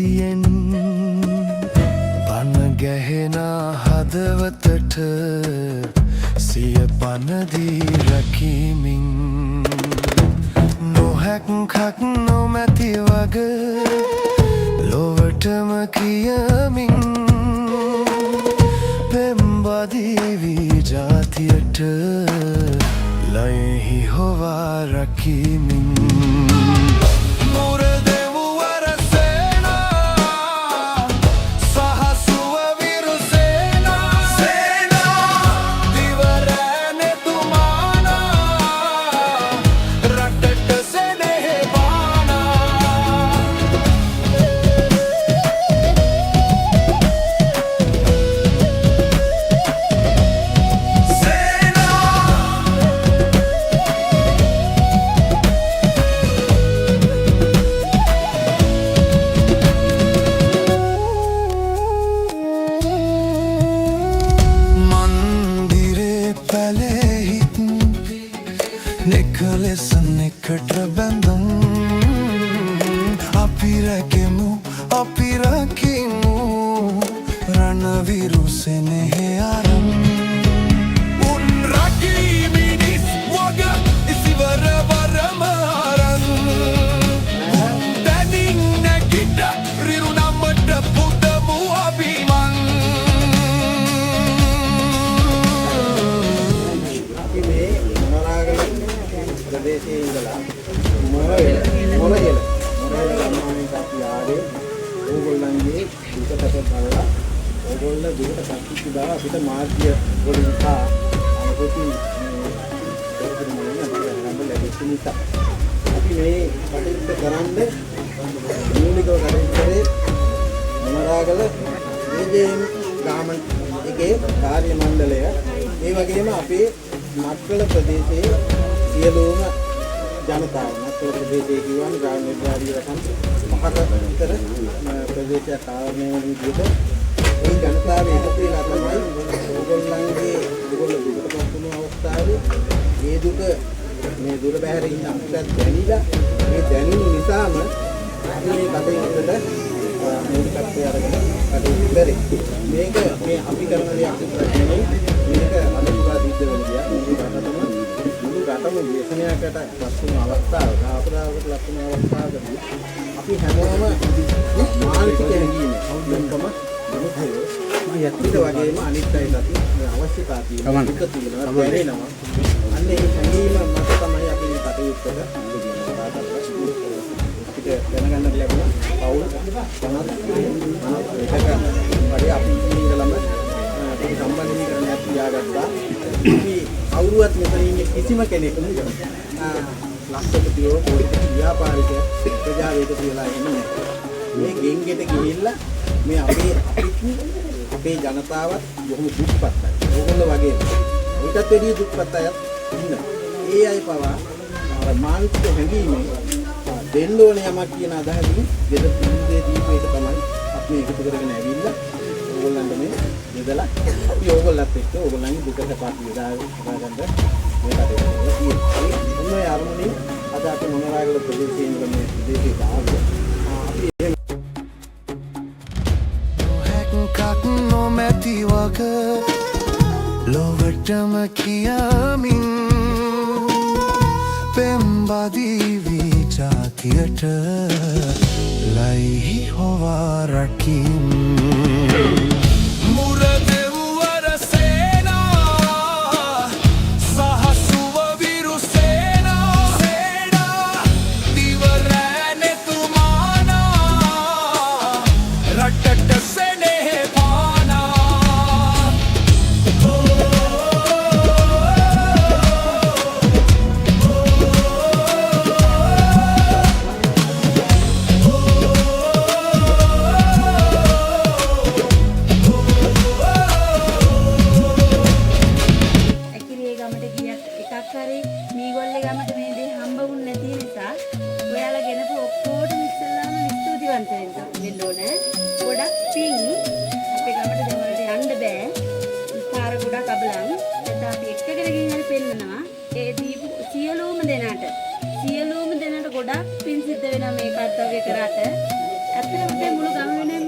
සිහියෙන් පන ගැහෙන හදවතට සිය පනදී රැකීමින් නොහැක්කක් නොමැති වග ලොවටම කියමින් පෙම්බදීවී ජාතියට ලයෙහි හොවා රැකීමින් Nekkalesan eකට බැඳුම් අපි රැකෙමු අපි රකිමු රණවිරු සෙනෙහි අරන් උන් රකිමිනිස් වග ඉසිවර වරම අරන් දැනින් නැගිට රිරු නමට පුදමු අභිමන් ප්‍රදේශයේ ඉඳලා මොරහෙල ගම්මානයේ අපි ආවේ ඕගොල්ලන්ගේ දුකට බලලා ඕගොල්ල දුකට සතුටු දා අපිට මාධ්‍ය වලින් තා අනුකූති නිසා අපි මේ කටයුත්ත කරන්නේ මූලිකව කටයුතු කරේ මොනරාගල විජේන් ගාම එකේ කාර්ය මණ්ඩලය ඒ වගේම අපේ මත්කල ප්‍රදේශයේ සියලුම ජනතාව මත්කල ප්‍රදේශයේ කියවන ග්‍රාම නිර්මාණීය රටන් පහක විතර ප්‍රදේශයක් ආවරණය වන විදිහට ඒ ජනතාව එකතු වෙලා තමයි ඕගොල්ලෝ දුකට පත් වුණු අවස්ථාවේ මේ දුක මේ දුර බැහැර ඉන්න අපිට දැනිලා මේ දැනුම නිසාම අපි මේ කටයුත්තට මූලිකත්වය අරගෙන කටයුතු කරේ. මේක මේ අපි කරන දෙයක් නෙමෙයි. මේක අනුගා දිද්ද වෙනවා. මේ රටම දේශනයකට පත් වුණු අවස්ථාවක අපරාධකට ලක් වුණු අවස්ථාවකදී අපි හැමෝම මානසික හැඟීම අවුලකම දුකයි යත්‍රිත වගේම අනිත් අයට අවශ්‍යතාව තියෙනවා දුක තියෙනවා දැනෙනවා අන්න ඒ හැඟීම මත තමයි අපි මේ කටයුත්තට අපිට දැනගන්න ලැබුණා පවුල් 50 වගේ අපි ඉඳලම අපි සම්බන්ධීකරණයක් තියාගත්තා අපි අවුරුවත් මෙතන ඉන්නේ කිසිම කෙනෙක් ලක්ෂපතියෝ පොලිස් ව්‍යාපාරික ප්‍රජාවේද කියලා එන්නේ මේ ගෙන්ගෙට ගිහිල්ලා මේ අපේ ජනතාවත් බොහොම දුක්පත්යි. ඕගොල්ලෝ වගේ ඊටත් වැඩි දුක්පත් අයත් ඉන්නවා. ඒ අය පවා අර මානසික හැඟීමෙන් දෙන්න ඕන යමක් කියන අදහසින් දෙද දීපේ එක තමයි අපි එකතු කරගෙන ඇවිල්ලා ඕගොල්ලන්ට මේ දෙදලා අපි ඕගොල්ලත් එක්ක ඕගොල්ලන්ගේ දුක සපත් විදාගන්න මේ කටයුතු කරනවා. ඒ අරමුණේ අද අපි මොනවාගල ප්‍රදේශයේ ඉන්න මේ ප්‍රදේශයට ආවා. නොමැති වග ලොවටම කියමින් පෙම්බදීවී ජාතියට ලයිහි හොවා රකිම් සියලුම දෙනාට ගොඩක් පින් සිද්ධ වෙනවා මේ කර්තව්‍ය කරාට ඇත්තටම අපේ මුළු ගම වෙනුවෙන්